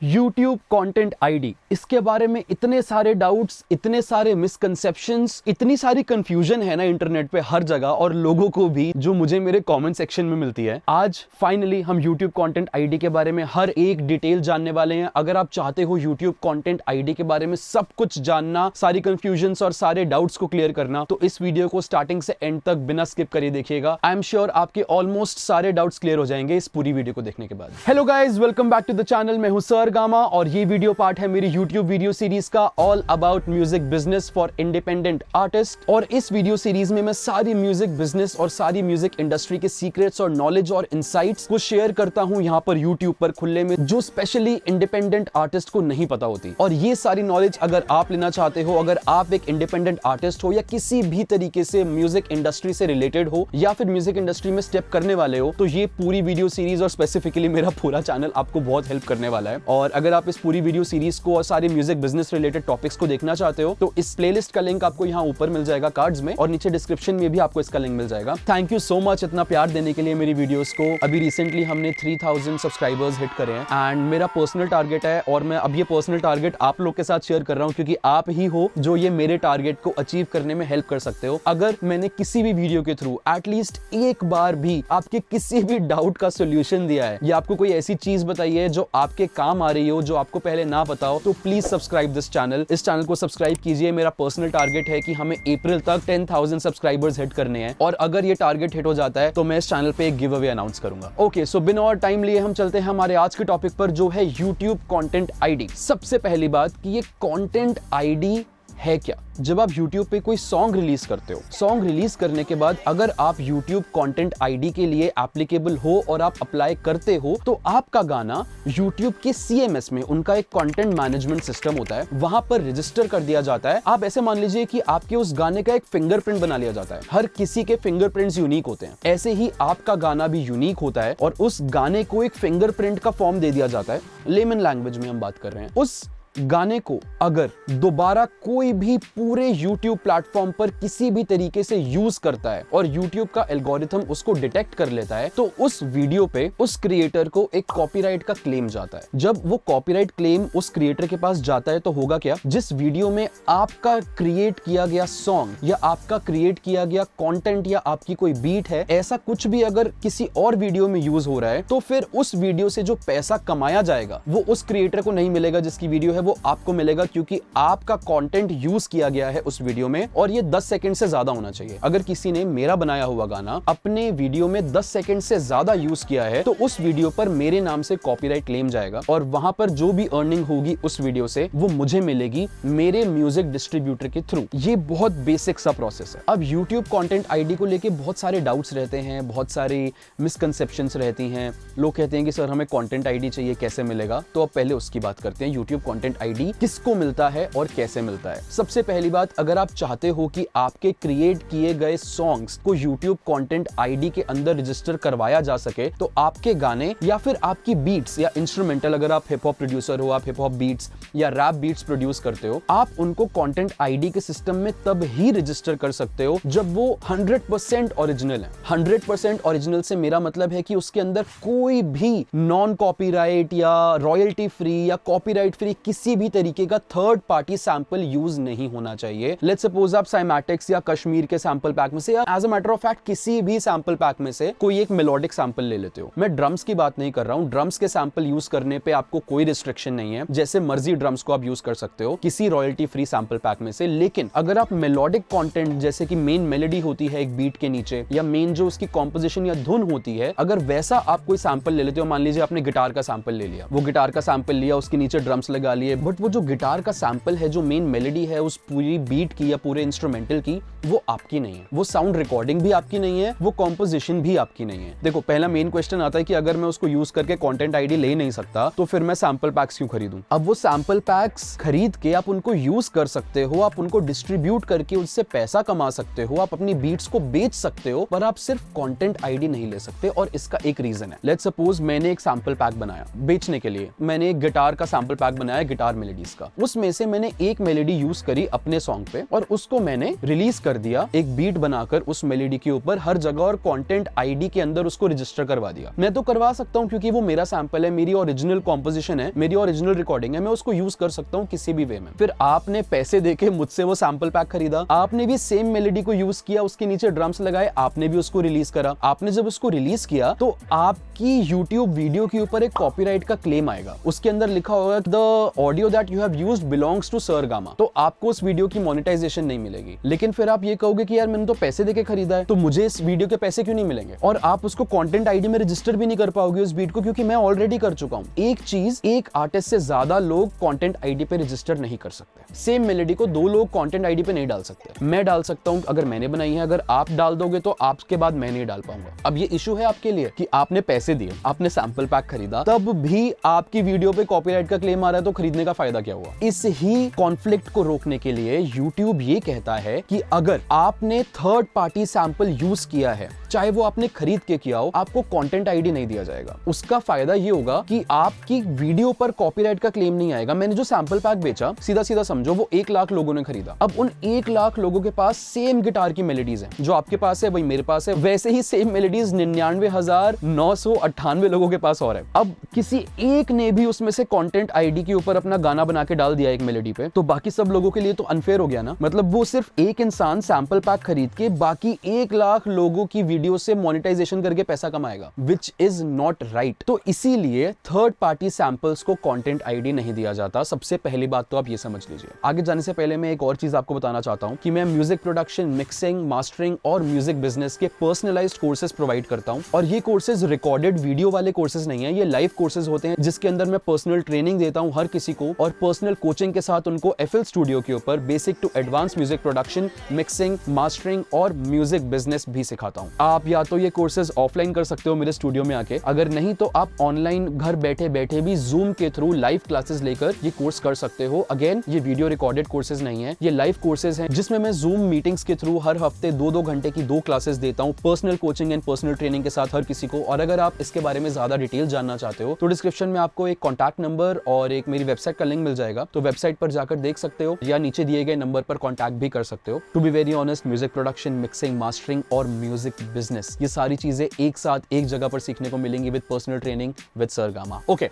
YouTube content ID, इसके बारे में इतने सारे डाउट्स, इतने सारे मिसकंसेप्शंस, इतनी सारी कंफ्यूजन है ना इंटरनेट पे हर जगह, और लोगों को भी, जो मुझे मेरे कमेंट सेक्शन में मिलती है। आज फाइनली हम YouTube कंटेंट आईडी के बारे में हर एक डिटेल जानने वाले हैं। अगर आप चाहते हो YouTube कंटेंट आईडी के बारे में सब कुछ जानना, सारी कंफ्यूजन्स और सारे डाउट्स को क्लियर करना, तो इस वीडियो को स्टार्टिंग से एंड तक बिना स्किप करे देखिएगा। आई एम श्योर आपके ऑलमोस्ट सारे डाउट्स क्लियर हो जाएंगे इस पूरी वीडियो को देखने के बाद। Hello guys, welcome back to the channel. मैं हूं सर गामा और ये वीडियो पार्ट है मेरी YouTube वीडियो सीरीज का all about music business for independent artist. और इस वीडियो सीरीज में मैं सारी म्यूजिक बिजनेस और सारी म्यूजिक इंडस्ट्री के सीक्रेट्स और नॉलेज और इंसाइट्स को शेयर करता हूं यहां पर YouTube पर खुले में, जो स्पेशली इंडिपेंडेंट आर्टिस्ट को नहीं पता होती। और ये सारी नॉलेज अगर आप लेना चाहते हो, अगर आप एक इंडिपेंडेंट आर्टिस्ट हो या किसी भी तरीके से म्यूजिक इंडस्ट्री से रिलेटेड हो या फिर म्यूजिक इंडस्ट्री में स्टेप करने वाले हो, तो ये पूरी वीडियो सीरीज और स्पेसिफिकली मेरा पूरा चैनल आपको बहुत हेल्प करने वाला है। और अगर आप इस पूरी वीडियो सीरीज को और सारे म्यूजिक बिजनेस रिलेटेड टॉपिक्स को देखना चाहते हो, तो इस प्लेलिस्ट का लिंक आपको यहाँ ऊपर मिल जाएगा कार्ड्स में, और नीचे डिस्क्रिप्शन में भी आपको इसका लिंक मिल जाएगा। थैंक यू सो मच इतना प्यार देने के लिए मेरी वीडियोस को। अभी रिसेंटली हमने 3000 सब्सक्राइबर्स हिट करे हैं एंड मेरा पर्सनल टारगेट है, और मैं अब ये पर्सनल टारगेट आप लोग के साथ शेयर कर रहा हूँ क्योंकि आप ही हो जो ये मेरे टारगेट को अचीव करने में हेल्प कर सकते हो। अगर मैंने किसी भी वीडियो के थ्रू एटलीस्ट एक बार भी आपके किसी भी डाउट का सोल्यूशन दिया है या आपको कोई ऐसी चीज बताई है जो आपके काम आ रही हो, जो आपको पहले ना पता हो, तो प्लीज सब्सक्राइब दिस चैनल। इस चैनल को सब्सक्राइब कीजिए। मेरा पर्सनल टारगेट है कि हमें अप्रैल तक 10,000 सब्सक्राइबर्स हिट करने हैं, और अगर ये टारगेट हिट हो जाता है तो मैं इस चैनल पे एक गिव अवे अनाउंस करूंगा। ओके, सो बिना और टाइम लिए हम चलते हैं हमारे आज के टॉपिक पर, जो है YouTube कंटेंट आईडी। सबसे पहली बात कि ये कंटेंट आईडी है क्या। जब आप YouTube पे कोई सॉन्ग रिलीज करते हो, सॉन्ग रिलीज करने के बाद अगर आप YouTube कंटेंट आईडी के लिए एप्लीकेबल हो और आप अप्लाई करते हो, तो आपका गाना YouTube के CMS में, उनका एक कंटेंट मैनेजमेंट सिस्टम होता है, वहां पर रजिस्टर कर दिया जाता है। आप ऐसे मान लीजिए कि आपके उस गाने का एक फिंगरप्रिंट बना लिया जाता है। हर किसी के फिंगरप्रिंट्स यूनिक होते हैं, ऐसे ही आपका गाना भी यूनिक होता है, और उस गाने को एक फिंगरप्रिंट का फॉर्म दे दिया जाता है। लेमन लैंग्वेज में हम बात कर रहे हैं। उस गाने को अगर दोबारा कोई भी पूरे YouTube प्लेटफॉर्म पर किसी भी तरीके से यूज करता है और YouTube का एल्गोरिथम उसको डिटेक्ट कर लेता है, तो उस वीडियो पे उस क्रिएटर को एक कॉपीराइट का क्लेम जाता है। जब वो कॉपीराइट क्लेम उस क्रिएटर के पास जाता है, तो होगा क्या, जिस वीडियो में आपका क्रिएट किया गया सॉन्ग या आपका क्रिएट किया गया कंटेंट या आपकी कोई बीट है, ऐसा कुछ भी अगर किसी और वीडियो में यूज हो रहा है, तो फिर उस वीडियो से जो पैसा कमाया जाएगा वो उस क्रिएटर को नहीं मिलेगा जिसकी वीडियो है वो आपको मिलेगा, क्योंकि आपका कंटेंट यूज किया गया है उस वीडियो में, और ये 10 सेकंड से ज्यादा होना चाहिए। अगर किसी ने मेरा बनाया हुआ गाना अपने वीडियो में 10 सेकंड से ज्यादा यूज किया है, तो उस वीडियो पर मेरे नाम से कॉपीराइट क्लेम जाएगा, और वहां पर जो भी अर्निंग होगी उस वीडियो से वो मुझे मिलेगी मेरे म्यूजिक डिस्ट्रीब्यूटर के थ्रू। ये बहुत बेसिक सा प्रोसेस है। अब YouTube कंटेंट आईडी को लेके बहुत सारे डाउट्स रहते हैं, बहुत सारी मिसकंसेप्शंस रहती हैं। लोग कहते हैं कि सर हमें कंटेंट आईडी चाहिए, कैसे मिलेगा? तो अब पहले उसकी बात करते हैं। YouTube कंटेंट आईडी किसको मिलता है और कैसे मिलता है? सबसे पहली बात, अगर आप चाहते हो कि आपके क्रिएट किए गए सॉन्ग्स को YouTube कंटेंट आईडी के अंदर रजिस्टर करवाया जा सके, तो आपके गाने या फिर आपकी बीट्स या इंस्ट्रूमेंटल, अगर आप हिप हॉप प्रोड्यूसर हो, आप हिप हॉप बीट्स या रैप बीट्स प्रोड्यूस करते हो, आप उनको कंटेंट आईडी के सिस्टम में तब ही रजिस्टर कर सकते हो जब वो 100% ओरिजिनल है। 100% ओरिजिनल से मेरा मतलब है कि उसके अंदर कोई भी नॉन कॉपीराइट या रॉयल्टी फ्री या कॉपीराइट फ्री किसी भी तरीके का थर्ड पार्टी सैंपल यूज नहीं होना चाहिए। लेट्स सपोज आप साइमैटिक्स या कश्मीर के सैंपल पैक में से, या as a matter of fact किसी भी सैंपल पैक में से कोई एक मेलोडिक सैंपल ले लेते हो। मैं ड्रम्स की बात नहीं कर रहा हूं। ड्रम्स के सैंपल यूज करने पे आपको कोई रिस्ट्रिक्शन नहीं है, जैसे मर्जी ड्रम्स को आप यूज कर सकते हो किसी रॉयल्टी फ्री सैंपल पैक में से। लेकिन अगर आप मेलोडिक कंटेंट, जैसे कि मेन मेलोडी होती है एक बीट के नीचे, या मेन जो उसकी कॉम्पोजिशन या धुन होती है, अगर वैसा आप कोई सैंपल ले लेते हो, मान लीजिए आपने गिटार का सैंपल ले लिया, वो गिटार का सैंपल लिया, उसके नीचे ड्रम्स लगा लिए, बट वो जो गिटार का सैंपल है, जो मेन मेलोडी है उस पूरी बीट की या पूरे इंस्ट्रूमेंटल की, वो आपकी नहीं है। वो साउंड रिकॉर्डिंग भी आपकी नहीं है, वो कॉम्पोजिशन भी आपकी नहीं है। देखो, पहला मेन क्वेश्चन आता है कि अगर मैं उसको यूज करके कंटेंट आईडी ले नहीं सकता, तो फिर मैं सैंपल पैक्स क्यों खरीदूं? अब वो सैंपल पैक्स खरीद के आप उनको यूज कर सकते हो, आप उनको डिस्ट्रीब्यूट करके उससे पैसा कमा सकते हो, आप अपनी बीट्स को बेच सकते हो, पर आप सिर्फ कंटेंट आईडी नहीं ले सकते। और इसका एक रीजन है। लेट्स सपोज मैंने एक सैंपल पैक बनाया बेचने के लिए। मैंने एक गिटार का सैंपल पैक बनाया, गिटार मेलोडीज का। उसमें से मैंने एक मेलोडी यूज करी अपने सॉन्ग पे और उसको मैंने रिलीज कर दिया, एक बीट बनाकर उस मेलोडी के ऊपर हर जगह, और कंटेंट आईडी के अंदर उसको रजिस्टर करवा दिया। मैं तो करवा सकता हूं क्योंकि वो मेरा सैंपल है, मेरी ओरिजिनल कॉम्पोजिशन है, मेरी ओरिजिनल रिकॉर्डिंग है, मैं उसको यूज कर सकता हूं किसी भी वे में। फिर आपने पैसे देके मुझसे वो सैंपल पैक खरीदा, आपने भी सेम मेलोडी को यूज किया, उसके नीचे ड्रम्स लगाए, आपने भी उसको रिलीज करा। आपने जब उसको रिलीज किया तो आपकी YouTube वीडियो के ऊपर एक कॉपीराइट का क्लेम आएगा, उसके अंदर लिखा होगा the audio that you have used belongs to Saregama. तो आपको उस वीडियो की मोनेटाइजेशन नहीं मिलेगी। लेकिन फिर आप ये कहोगे कि यार मैंने तो पैसे देके खरीदा है, तो मुझे इस वीडियो के पैसे क्यों नहीं मिलेंगे? और आप उसको कंटेंट आईडी में रजिस्टर भी नहीं कर पाओगे उस बीट को, क्योंकि मैं ऑलरेडी कर चुका हूं। एक चीज, एक आर्टिस्ट से ज्यादा लोग कंटेंट आईडी पे रजिस्टर नहीं कर सकते। सेम मेलोडी को दो लोग कंटेंट आईडी पे नहीं डाल सकते। मैं डाल सकता हूं अगर मैंने बनाई है, अगर आप डाल दोगे तो आपके बाद मैं नहीं डाल पाऊंगा। अब ये इशू है आपके लिए कि आपने पैसे दिए, आपने सैंपल पैक खरीदा, तब भी आपकी वीडियो पे कॉपीराइट का क्लेम आ रहा है, तो खरीदने का फायदा क्या हुआ? इस ही कॉन्फ्लिक्ट को रोकने के लिए YouTube ये कहता है कि अगर आपने थर्ड पार्टी सैंपल यूज किया है, चाहे वो आपने खरीद के किया हो, आपको कंटेंट आईडी नहीं दिया जाएगा। उसका फायदा ये होगा कि आपकी वीडियो पर कॉपीराइट का क्लेम नहीं आएगा। मैंने जो सैंपल पैक बेचा, सीधा सीधा समझो वो 1 लाख लोगों ने खरीदा। अब उन 1 लाख लोगों के पास सेम गिटार की मेलोडीज हैं, जो आपके पास है वही मेरे पास है, वैसे ही सेम मेलोडीज 99,998 लोगों के पास और है। अब किसी एक ने भी उसमें से कंटेंट आईडी के ऊपर अपना गाना बना के डाल दिया एक मेलोडी पे, तो बाकी सब लोगों के लिए तो अनफेयर हो गया ना। मतलब वो सिर्फ एक इंसान सैंपल पैक खरीद के बाकी 1 लाख लोगों की वीडियो से मोनेटाइजेशन करके पैसा कमाएगा, विच इज नॉट राइट। तो इसीलिए थर्ड पार्टी सैंपल्स को कंटेंट आईडी नहीं दिया जाता। सबसे पहली बात तो आप ये समझ लीजिए। आगे जाने से पहले मैं एक और चीज आपको बताना चाहता हूं कि मैं म्यूजिक प्रोडक्शन, मिक्सिंग, मास्टरिंग और म्यूजिक बिजनेस के पर्सनलाइज्ड कोर्सेज प्रोवाइड करता हूं। और ये कोर्सेज रिकॉर्डेड वीडियो वाले कोर्सेज नहीं है, ये लाइव कोर्सेज होते हैं, जिसके अंदर मैं पर्सनल ट्रेनिंग देता हूं हर किसी को, और पर्सनल कोचिंग के साथ उनको FL स्टूडियो के ऊपर basic to advance music production, mixing, mastering और म्यूजिक बिजनेस भी सिखाता हूं। आप या तो ये कोर्सेज ऑफलाइन कर सकते हो मेरे स्टूडियो में आके, अगर नहीं तो आप ऑनलाइन घर बैठे बैठे भी जूम के थ्रू लाइव क्लासेस लेकर ये कोर्स कर सकते हो। अगेन, ये वीडियो रिकॉर्डेड कोर्सेज नहीं है, ये लाइव कोर्सेज हैं, जिसमें मैं जूम मीटिंग्स के थ्रू हर हफ्ते 2-2 घंटे की 2 क्लासेस देता हूं, personal coaching and personal training के साथ हर किसी को। और अगर आप इसके बारे में ज्यादा डिटेल जानना चाहते हो तो डिस्क्रिप्शन में आपको एक कॉन्टैक्ट नंबर और एक मेरी वेबसाइट का लिंक मिल जाएगा, तो वेबसाइट पर जाकर देख सकते हो या नीचे दिए गए नंबर पर कॉन्टैक्ट भी कर सकते हो। To be very honest, music production, mixing, mastering और म्यूजिक बिजनेस, ये सारी चीजें एक साथ एक जगह पर सीखने को मिलेंगी with personal training with Saregama. Okay,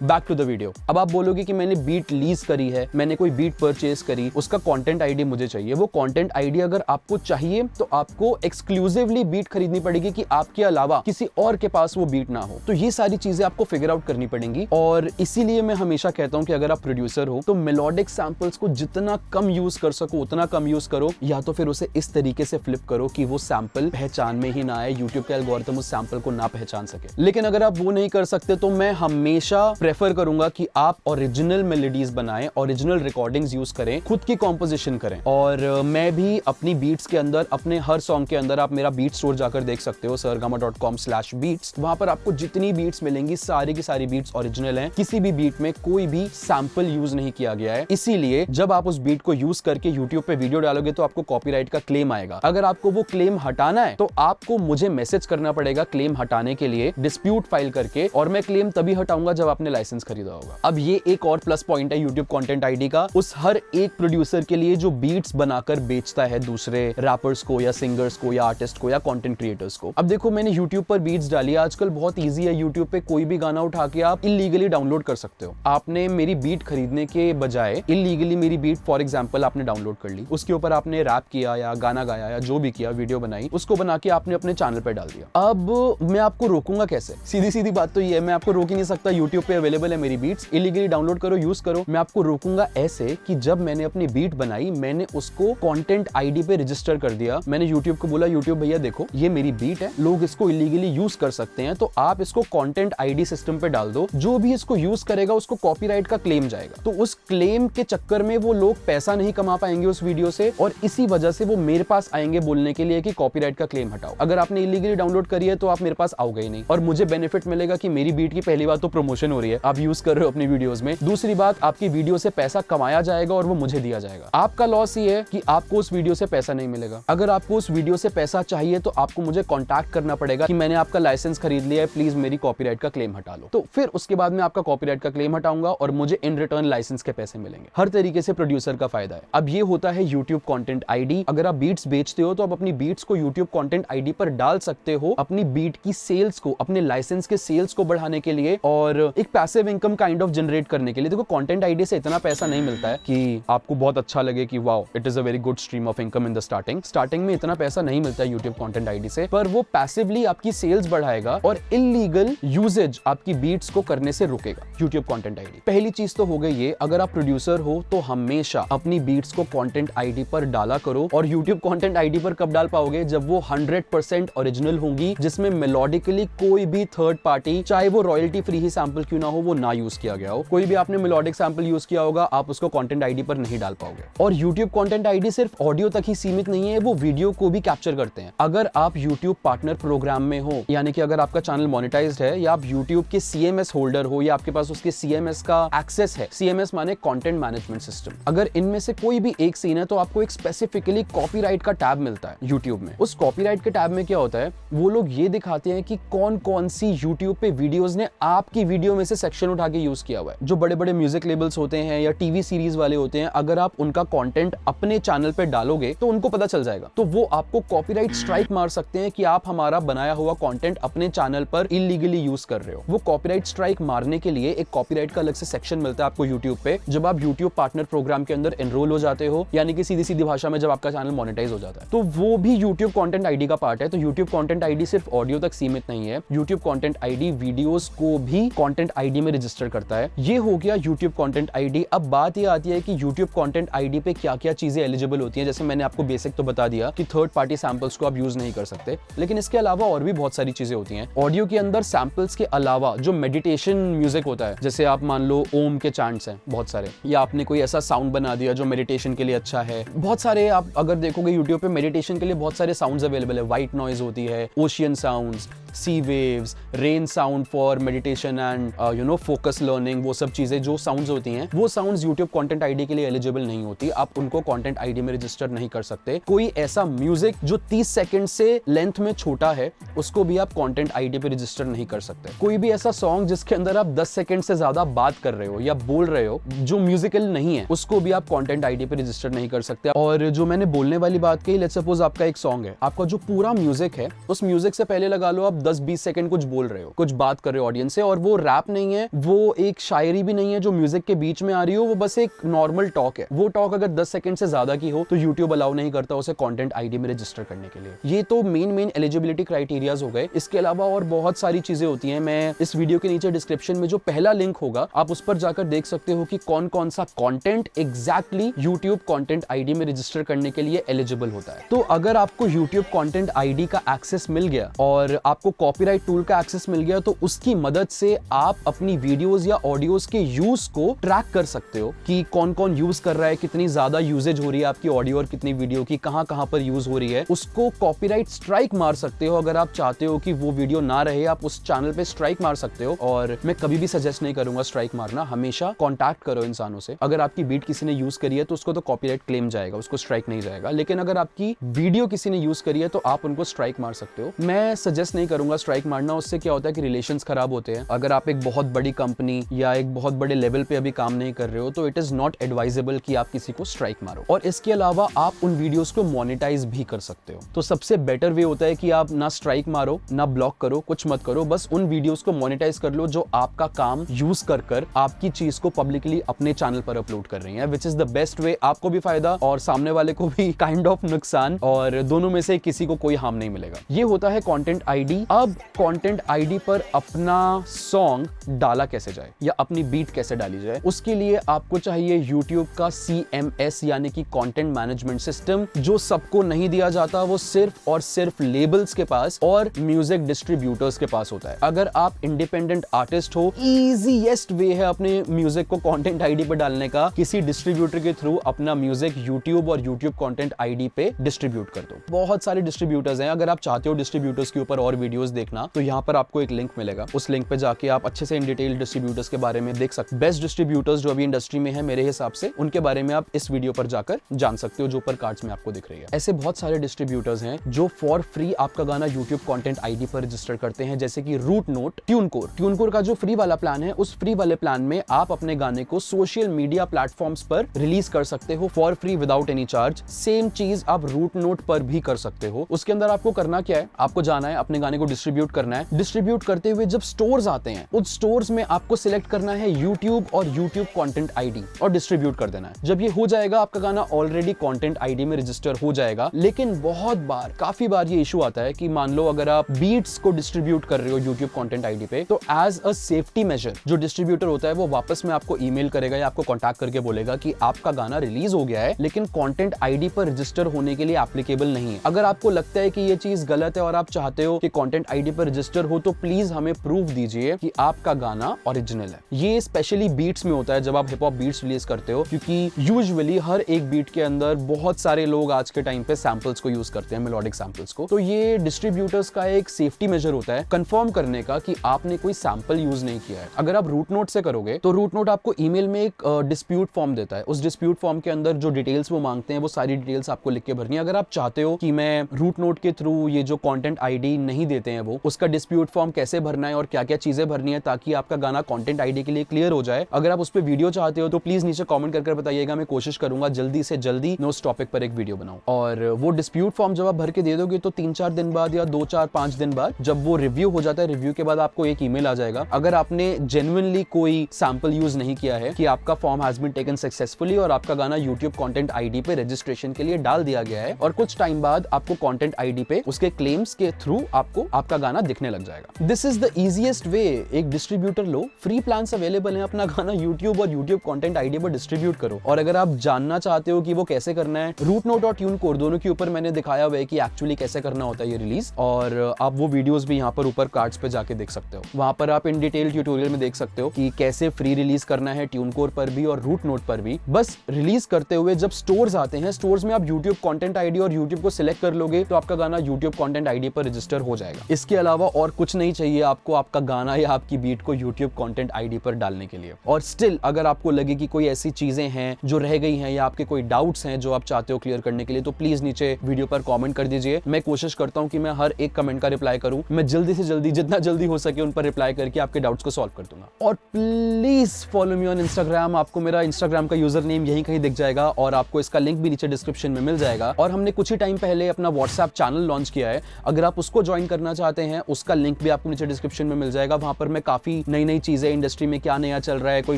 back to the video. अब आप बोलोगे कि मैंने बीट लीज करी है, मैंने कोई बीट परचेज करी, उसका कंटेंट आईडी मुझे चाहिए। वो कंटेंट आईडी अगर आपको चाहिए तो आपको एक्सक्लूसिवली बीट खरीदनी पड़ेगी कि आपके अलावा किसी और के पास वो बीट ना हो। तो ये सारी चीजें आपको फिगर आउट करनी पड़ेंगी, और इसीलिए मैं हमेशा कहता हूं कि अगर आप प्रोड्यूसर हो तो मेलोडिक सैंपल्स को जितना कम यूज कर सको उतना कम यूज करो, या तो फिर उसे इस तरीके से फ्लिप करो कि वो सैंपल पहचान में ही ना आए, यूट्यूब का एल्गोरिथम उस सैंपल को ना पहचान सके। लेकिन अगर आप वो नहीं कर सकते तो मैं हमेशा प्रेफर करूंगा कि आप ओरिजिनल मेलोडीज बनाएं, ओरिजिनल रिकॉर्डिंग्स यूज करें, खुद की कॉम्पोजिशन करें। और मैं भी अपनी बीट्स के अंदर, अपने हर सॉन्ग के अंदर, आप मेरा बीट स्टोर जाकर देख सकते हो sargama.com/beats। वहां पर आपको जितनी बीट्स मिलेंगी सारी की सारी बीट्स ओरिजिनल हैं, किसी भी बीट में कोई भी सैंपल यूज नहीं किया गया है। इसीलिए जब आप उस बीट को यूज करके यूट्यूब पे वीडियो डालोगे तो आपको कॉपीराइट का क्लेम आएगा। अगर आपको वो क्लेम हटाना है तो आपको मुझे मैसेज करना पड़ेगा क्लेम हटाने के लिए, डिस्प्यूट फाइल करके, और मैं क्लेम तभी हटाऊंगा जब आपने लाइसेंस खरीदा होगा। अब ये एक और प्लस पॉइंट है यूट्यूब कंटेंट आईडी का, उस हर एक प्रोड्यूसर के लिए जो बीट्स बनाकर बेचता है दूसरे रैपर्स को या सिंगर्स को या आर्टिस्ट को या कंटेंट क्रिएटर्स को। अब देखो, मैंने यूट्यूब पर बीट्स डाली, आजकल बहुत ईजी है, यूट्यूब पे कोई भी गाना उठा के आप इलीगली डाउनलोड कर सकते हो। आपने मेरी बीट खरीदने के बजाय इलीगली मेरी बीट फॉर एग्जांपल आपने डाउनलोड कर ली, उसके ऊपर आपने रैप किया या गाना गाया या जो भी किया, वीडियो बनाई, उसको बना के आपने अपने चैनल पे डाल दिया। अब मैं आपको रोकूंगा कैसे? सीधी सीधी बात तो ये है, मैं आपको रोक ही नहीं सकता। यूट्यूब पे अवेलेबल है मेरी बीट्स, इलीगली डाउनलोड करो, यूज करो। मैं आपको रोकूंगा ऐसे कि जब मैंने अपनी बीट बनाई, मैंने उसको कंटेंट आईडी पे रजिस्टर कर दिया। मैंने यूट्यूब को बोला, यूट्यूब भैया देखो ये मेरी बीट है, लोग इसको इलीगली यूज कर सकते हैं, तो आप इसको कंटेंट आईडी सिस्टम पे डाल दो, जो भी इसको यूज करेगा उसको कॉपीराइट का क्लेम जाएगा। तो उस क्लेम के चक्कर में वो लोग पैसा नहीं कमा पाएंगे उस वीडियो से, और इसी वजह से वो मेरे पास आएंगे बोलने के लिए कि कॉपीराइट का क्लेम हटाओ। अगर आपने इलीगली डाउनलोड करी है तो आप मेरे पास आओगे ही नहीं, और मुझे बेनिफिट मिलेगा कि मेरी बीट की पहली बात तो प्रमोशन हो रही है, आप यूज कर रहे हो अपनी वीडियोस में। दूसरी बात, आपकी वीडियो से पैसा कमाया जाएगा और वो मुझे दिया जाएगा। आपका लॉस ये है कि आपको उस वीडियो से पैसा नहीं मिलेगा। अगर आपको उस वीडियो से पैसा चाहिए तो आपको मुझे कॉन्टैक्ट करना पड़ेगा कि मैंने आपका लाइसेंस खरीद लिया है, प्लीज मेरी कॉपीराइट का क्लेम हटा लो। तो फिर उसके बाद मैं आपका कॉपीराइट का क्लेम हटाऊंगा और मुझे मुझे इन रिटर्न लाइसेंस के पैसे मिलेंगे। हर तरीके से प्रोड्यूसर का फायदा है। अब ये होता है यूट्यूब कंटेंट आईडी। अगर आप बीट्स बेचते हो तो आप अपनी बीट्स को यूट्यूब कंटेंट आईडी पर डाल सकते हो अपनी बीट की सेल्स को, अपने लाइसेंस के सेल्स को बढ़ाने के लिए और एक passive income kind of generate करने के लिए। देखो कंटेंट आईडी से इतना पैसा नहीं मिलता है कि आपको बहुत अच्छा लगे कि wow it is a very good stream of income in the starting में इतना पैसा नहीं मिलता है यूट्यूब कंटेंट आईडी से, पर वो पैसिवली आपकी सेल्स बढ़ाएगा और इलीगल यूजेज आपकी बीट्स को करने से रुकेगा यूट्यूब कंटेंट आईडी। पहली चीज तो हो गई ये, अगर आप प्रोड्यूसर हो तो हमेशा अपनी बीट्स को कंटेंट आईडी पर डाला करो। और यूट्यूब कंटेंट आईडी पर कब डाल पाओगे? जब वो 100% ओरिजिनल होंगी, जिसमें मेलोडिकली कोई भी थर्ड पार्टी, चाहे वो रॉयल्टी फ्री ही सैंपल क्यों ना हो, वो ना यूज किया गया हो। कोई भी आपने मेलोडिक सैंपल यूज किया होगा, आप उसको कंटेंट आईडी पर नहीं डाल पाओगे। और यूट्यूब कंटेंट आईडी सिर्फ ऑडियो तक ही सीमित नहीं है, वो वीडियो को भी कैप्चर करते हैं। अगर आप यूट्यूब पार्टनर प्रोग्राम में हो, यानी कि अगर आपका चैनल मोनेटाइज्ड है या आप यूट्यूब के CMS होल्डर हो या आपके पास उसके CMS का एक्सेस है, CMS माने कंटेंट मैनेजमेंट सिस्टम, अगर इनमें से कोई भी एक सीन है तो आपको एक स्पेसिफिकली कॉपीराइट का टैब मिलता है यूट्यूब में। उस कॉपीराइट के टैब में क्या होता है, वो लोग ये दिखाते हैं कि कौन कौन सी यूट्यूब पे वीडियोस ने आपकी वीडियो में से सेक्शन उठा के यूज किया हुआ है। जो बड़े बड़े म्यूजिक लेबल्स होते हैं या टीवी सीरीज वाले होते हैं, अगर आप उनका कंटेंट अपने चैनल पे डालोगे तो उनको पता चल जाएगा, तो वो आपको कॉपीराइट स्ट्राइक मार सकते हैं कि आप हमारा बनाया हुआ कंटेंट अपने चैनल पर इलीगली यूज कर रहे हो। वो कॉपीराइट स्ट्राइक मारने के लिए एक कॉपीराइट का अलग से सेक्शन मिलता है आपको यूट्यूब पे, जब आप यूट्यूब पार्टनर प्रोग्राम के अंदर एनरोल हो जाते हो, यानी कि सीधी सीधी भाषा में जब आपका चैनल मोनेटाइज हो जाता है, तो वो भी यूट्यूब कंटेंट आईडी का पार्ट है। तो यूट्यूब कंटेंट आईडी सिर्फ ऑडियो तक सीमित नहीं है, यूट्यूब कंटेंट आईडी वीडियोस को भी कंटेंट आईडी में रजिस्टर करता है। ये हो गया यूट्यूब कंटेंट आईडी। अब बात ये आती है कि यूट्यूब कंटेंट आईडी पे क्या क्या चीजें एलिजिबल होती हैं। जैसे मैंने आपको बेसिक तो बता दिया कि थर्ड पार्टी सैंपल्स को आप यूज नहीं कर सकते, लेकिन इसके अलावा और भी बहुत सारी चीजें होती हैं। ऑडियो के अंदर सैंपल्स के अलावा जो मेडिटेशन म्यूजिक होता है, जैसे आप मान लो ओम के चैंट्स हैं बहुत सारे, या आपने कोई ऐसा साउंड बना दिया जो मेडिटेशन के लिए अच्छा है। बहुत सारे आप अगर देखोगे यूट्यूब पे मेडिटेशन के लिए बहुत सारे साउंड्स अवेलेबल है। व्हाइट नॉइज होती है, ocean sounds, sea waves, rain sound for meditation and focus learning, वो सब चीजें जो साउंड्स होती हैं, वो साउंड्स यूट्यूब कंटेंट आईडी के लिए एलिजिबल नहीं होती। आप उनको कंटेंट आईडी में रजिस्टर नहीं कर सकते। कोई ऐसा म्यूजिक जो 30 सेकंड से लेंथ में छोटा है, उसको भी आप कंटेंट आईडी पे रजिस्टर नहीं कर सकते। कोई भी ऐसा सॉन्ग जिसके अंदर आप 10 सेकंड से ज्यादा बात कर रहे हो या बोल रहे हो, जो म्यूजिकल नहीं है, उसको भी आप कंटेंट आईडी पे रजिस्टर नहीं कर सकते। और जो मैंने बोलने वाली बात कही, लेट्स सपोज आपका एक सॉन्ग है, आपका जो पूरा म्यूजिक है, उस म्यूजिक से पहले लगा लो आप 10-20 सेकंड कुछ बोल रहे हो, कुछ बात कर रहे हो ऑडियंस से, और वो रैप नहीं है, वो एक शायरी भी नहीं है जो म्यूजिक के बीच में आ रही हो, वो बस एक नॉर्मल टॉक है। वो टॉक अगर 10 सेकंड से ज्यादा की हो तो यूट्यूब अलाउ नहीं करता उसे कंटेंट आईडी में रजिस्टर करने के लिए। ये तो मेन एलिजिबिलिटी क्राइटेरियाज हो गए। इसके अलावा और बहुत सारी चीजें होती हैं। मैं इस वीडियो के नीचे डिस्क्रिप्शन में जो पहला लिंक होगा, आप उस पर जाकर देख सकते हो कि कौन कौन सा content exactly YouTube content ID में रजिस्टर करने के लिए एलिजिबल होता है। तो अगर आपको यूट्यूब कंटेंट आईडी का एक्सेस मिल गया और आपको कॉपीराइट टूल का एक्सेस मिल गया, तो उसकी मदद से आप अपनी वीडियोस या ऑडियोज के यूज को ट्रैक कर सकते हो कि कौन कौन यूज कर रहा है, कितनी ज्यादा यूजेज हो रही है आपकी ऑडियो और कितनी वीडियो की, कहां कहां पर यूज हो रही है। उसको कॉपीराइट स्ट्राइक मार सकते हो। अगर आप चाहते हो कि वो वीडियो ना रहे, आप उस चैनल पे स्ट्राइक मार सकते हो। और मैं कभी भी सजेस्ट नहीं करूंगा स्ट्राइक मारना, हमेशा कॉन्टैक्ट करो इंसानों से। अगर आपकी बीट किसी ने यूज करी है तो उसको तो कॉपीराइट क्लेम जाएगा, उसको स्ट्राइक नहीं जाएगा। लेकिन अगर आपकी वीडियो किसी ने यूज करी है तो आप उनको स्ट्राइक मार सकते हो। मैं सजेस्ट नहीं करूंगा स्ट्राइक मारना, उससे क्या होता है कि रिलेशंस खराब होते हैं। अगर आप एक बहुत बड़ी कंपनी या एक बहुत बड़े लेवल पे अभी काम नहीं कर रहे हो तो इट इज नॉट एडवाइजेबल कि आप किसी को स्ट्राइक मारो। और इसके अलावा आप उन वीडियोस को मोनेटाइज भी कर सकते हो। तो सबसे बेटर वे होता है कि आप ना स्ट्राइक मारो, ना ब्लॉक करो, कुछ मत करो, बस उन वीडियोस को मोनेटाइज कर लो जो आपका काम यूज कर आपकी चीज को पब्लिकली अपने चैनल पर अपलोड कर रही है, which is the best way. आपको भी फायदा और सामने वाले को भी काइंड ऑफ नुकसान, और दोनों में से किसी को कोई हार्म नहीं मिलेगा। ये होता है कंटेंट आईडी। अब कंटेंट आईडी पर अपना सॉन्ग डाला कैसे जाए या अपनी बीट कैसे डाली जाए, उसके लिए आपको चाहिए यूट्यूब का CMS यानी कि कंटेंट मैनेजमेंट सिस्टम, जो सबको नहीं दिया जाता। वो सिर्फ और सिर्फ लेबल्स के पास और म्यूजिक डिस्ट्रीब्यूटर्स के पास होता है। अगर आप इंडिपेंडेंट आर्टिस्ट हो, इजीएस्ट वे है अपने म्यूजिक को कंटेंट आईडी पे डालने का, किसी डिस्ट्रीब्यूटर के थ्रू अपना म्यूजिक यूट्यूब और यूट्यूब कंटेंट आईडी पे डिस्ट्रीब्यूट कर दो। बहुत सारे डिस्ट्रीब्यूटर्स हैं। अगर आप चाहते हो डिस्ट्रीब्यूटर्स के ऊपर और वीडियोस देखना, तो यहाँ पर आपको एक लिंक मिलेगा। उस लिंक पे जाके आप अच्छे से इन डिटेल डिस्ट्रीब्यूटर्स के बारे में देख सकते। बेस्ट डिस्ट्रीब्यूटर्स जो अभी इंडस्ट्री में है मेरे हिसाब से, उनके बारे में आप इस वीडियो पर जाकर जान सकते हो, जो ऊपर कार्ड्स में आपको दिख रही है। ऐसे बहुत सारे डिस्ट्रीब्यूटर्स हैं जो फॉर फ्री आपका गाना यूट्यूब कंटेंट आईडी पर रजिस्टर करते हैं, जैसे कि रूट नोट, ट्यूनकोर। ट्यूनकोर का जो फ्री वाला प्लान है, उस फ्री वाले प्लान में आप अपने गाने को सोशल मीडिया प्लेटफॉर्म्स पर रिलीज कर सकते हो for free without any charge. Same चीज आप रूट नोट पर भी कर सकते हो। उसके अंदर आपको करना क्या है, आपको जाना है, अपने गाने को डिस्ट्रीब्यूट करना है। डिस्ट्रीब्यूट करते हुए जब स्टोर्स आते हैं, उस स्टोर्स में आपको सिलेक्ट करना है यूट्यूब और यूट्यूब कंटेंट आईडी और डिस्ट्रीब्यूट कर देना है। जब ये हो जाएगा, आपका गाना ऑलरेडी कंटेंट आईडी में रजिस्टर हो जाएगा। लेकिन बहुत बार, काफी बार ये इशू आता है कि मान लो अगर आप बीट्स को डिस्ट्रीब्यूट कर रहे हो यूट्यूब कंटेंट आईडी पे, तो एज अ सेफ्टी मेजर जो डिस्ट्रीब्यूटर होता है वो वापस में आपको ईमेल करेगा या आपको कांटेक्ट करके बोलेगा कि आपका गाना रिलीज हो गया है लेकिन कंटेंट आईडी पर रजिस्टर होने के लिए एप्लीकेबल नहीं है। अगर आपको लगता है कि ये चीज गलत है और आप चाहते हो कि कंटेंट आईडी पर रजिस्टर हो, तो प्लीज हमें प्रूफ दीजिए कि आपका गाना ओरिजिनल है। ये स्पेशली बीट्स में होता है जब आप हिप हॉप बीट्स रिलीज करते हो, क्योंकि यूजुअली हर एक बीट के अंदर बहुत सारे लोग आज के टाइम पे सैंपल्स को यूज करते हैं, मेलोडिक सैंपल्स को। तो ये डिस्ट्रीब्यूटर्स का एक सेफ्टी मेजर होता है कंफर्म करने का कि आपने कोई सैंपल यूज नहीं किया है। अगर आप रूट नोट से करोगे तो रूट नोट आपको ईमेल में एक डिस्प्यूट फॉर्म देता है। उस डिस्प्यूट फॉर्म के अंदर जो डिटेल्स वो मांगते हैं वो सारी डिटेल्स आपको लिख के भरनी है। अगर आप चाहते हो कि मैं रूट नोट के थ्रू ये जो कंटेंट आईडी नहीं देते हैं वो, उसका डिस्प्यूट फॉर्म कैसे भरना है और क्या क्या चीजें भरनी है ताकि आपका गाना कंटेंट आईडी के लिए क्लियर हो जाए, अगर आप उस पर वीडियो चाहते हो तो प्लीज नीचे कमेंट करके बताइएगा। मैं कोशिश करूंगा जल्दी से जल्दी मैं उस टॉपिक पर एक वीडियो बनाऊं। और वो डिस्प्यूट फॉर्म जब आप भर के दे दोगे तो 3-4 दिन बाद या 2-4-5 दिन बाद जब वो रिव्यू हो जाता है, रिव्यू के बाद आपको एक ईमेल आ जाएगा। अगर आपने जेन्युइनली कोई सैंपल यूज नहीं किया है कि आपका form has been taken successfully और आपका गाना यूट्यूब कंटेंट आईडी पे रजिस्ट्रेशन के लिए डाल दिया गया है, और कुछ टाइम बाद आपको कंटेंट आईडी पे उसके क्लेम्स के थ्रू आपको आपका गाना दिखने लग जाएगा। This is the easiest way. एक डिस्ट्रीब्यूटर लो, फ्री प्लान्स अवेलेबल हैं, अपना गाना यूट्यूब और यूट्यूब कंटेंट आईडी पर डिस्ट्रीब्यूट करो। और अगर आप जानना चाहते हो कि वो कैसे करना है, रूट नोट और ट्यूनकोर दोनों के ऊपर मैंने दिखाया हुआ है कि एक्चुअली कैसे करना होता है ये रिलीज, और आप वो वीडियोस भी यहाँ पर ऊपर कार्ड्स पे जाके देख सकते हो। वहां पर आप इन डिटेल ट्यूटोरियल में देख सकते हो कि कैसे फ्री रिलीज करना है ट्यूनकोर पर भी और रूट नोट पर भी। बस रिलीज करते हुए जब स्टोर्स आते हैं, स्टोर्स में आप यूट्यूब कंटेंट आईडी और यूट्यूब को सिलेक्ट कर लोगे तो आपका गाना यूट्यूब कंटेंट आईडी पर रजिस्टर हो जाएगा। इसके अलावा और कुछ नहीं चाहिए आपको आपका गाना या आपकी बीट को यूट्यूब कंटेंट आईडी पर डालने के लिए। और स्टिल अगर आपको लगे कि कोई ऐसी चीजें हैं जो रह गई हैं या आपके कोई डाउट्स हैं जो आप चाहते हो क्लियर करने के लिए, तो प्लीज नीचे वीडियो पर कमेंट कर दीजिए। मैं कोशिश करता हूं कि मैं हर एक कमेंट का रिप्लाई करूं। मैं जल्दी से जल्दी, जितना जल्दी हो सके उन पर रिप्लाई करके आपके डाउट्स को सॉल्व कर दूंगा। और please follow me on Instagram. आपको मेरा इंस्टाग्राम का यूजर नेम यहीं कहीं दिख जाएगा और आपको इसका लिंक भी नीचे डिस्क्रिप्शन में मिल जाएगा। और हमने कुछ ही टाइम पहले अपना व्हाट्सएप चैनल लॉन्च किया है, अगर आप उसको ज्वाइन करना चाहते हैं उसका लिंक भी आपको नीचे डिस्क्रिप्शन में मिल जाएगा। वहां पर मैं काफी नई नई चीजें, इंडस्ट्री में क्या नया चल रहा है, कोई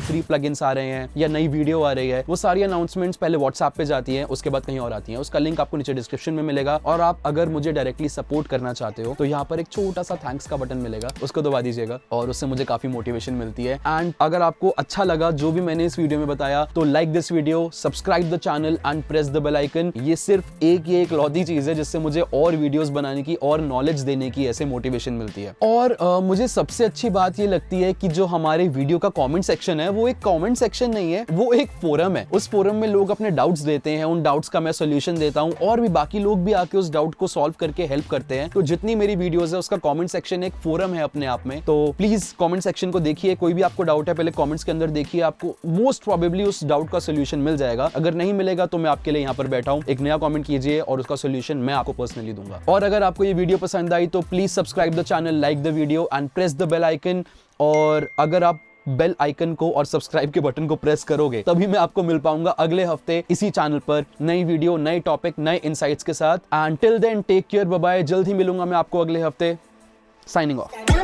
फ्री प्लगइन्स आ रहे हैं या नई वीडियो आ रही है, वो सारी अनाउंसमेंट्स पहले व्हाट्सएप पे जाती है, उसके बाद कहीं और आती है। उसका लिंक आपको नीचे डिस्क्रिप्शन में मिलेगा। और आप अगर मुझे डायरेक्टली सपोर्ट करना चाहते हो तो यहाँ पर एक छोटा सा थैंक्स का बटन मिलेगा, उसको दबा दीजिएगा और उससे मुझे काफी मोटिवेशन मिलती है। एंड अगर आपको अच्छा लगा जो भी मैंने इस वीडियो में बताया तो like this video, subscribe the channel and press the bell icon. ये सिर्फ एक लौती चीज है जिससे मुझे और वीडियोस बनाने की और नॉलेज देने की ऐसे मोटिवेशन मिलती है। और मुझे सबसे अच्छी बात ये लगती है कि जो हमारे वीडियो का कमेंट सेक्शन है वो एक कमेंट सेक्शन नहीं है, वो एक फोरम है। उस फोरम में लोग अपने डाउट्स देते हैं, उन डाउट्स का मैं सोल्यूशन देता हूं और भी बाकी लोग भी आके उस डाउट को सॉल्व करके हेल्प करते हैं। तो जितनी मेरी वीडियोस है उसका कमेंट सेक्शन एक फोरम है अपने आप में। तो प्लीज कमेंट सेक्शन को देखिए, कोई भी आपको डाउट है पहले कमेंट्स के अंदर देखिए, आपको मोस्ट प्रोबेबली उस डाउट का सोल्यूशन मिल जाएगा। अगर नहीं मिलेगा तो मैं आपके लिए यहाँ पर बैठा हूँ, एक नया कमेंट कीजिए और उसका सोल्यूशन मैं आपको पर्सनली दूंगा। और अगर आपको ये वीडियो पसंद आई तो please subscribe the channel, like the video and press the bell icon. और अगर आप बेल आइकन को और सब्सक्राइब के बटन को प्रेस करोगे तभी मैं आपको मिल पाऊंगा अगले हफ्ते इसी चैनल पर नई वीडियो, नए टॉपिक, नए इनसाइट्स के साथ। And till then take care, bye bye. जल्द ही मिलूंगा मैं आपको अगले हफ्ते। Signing of.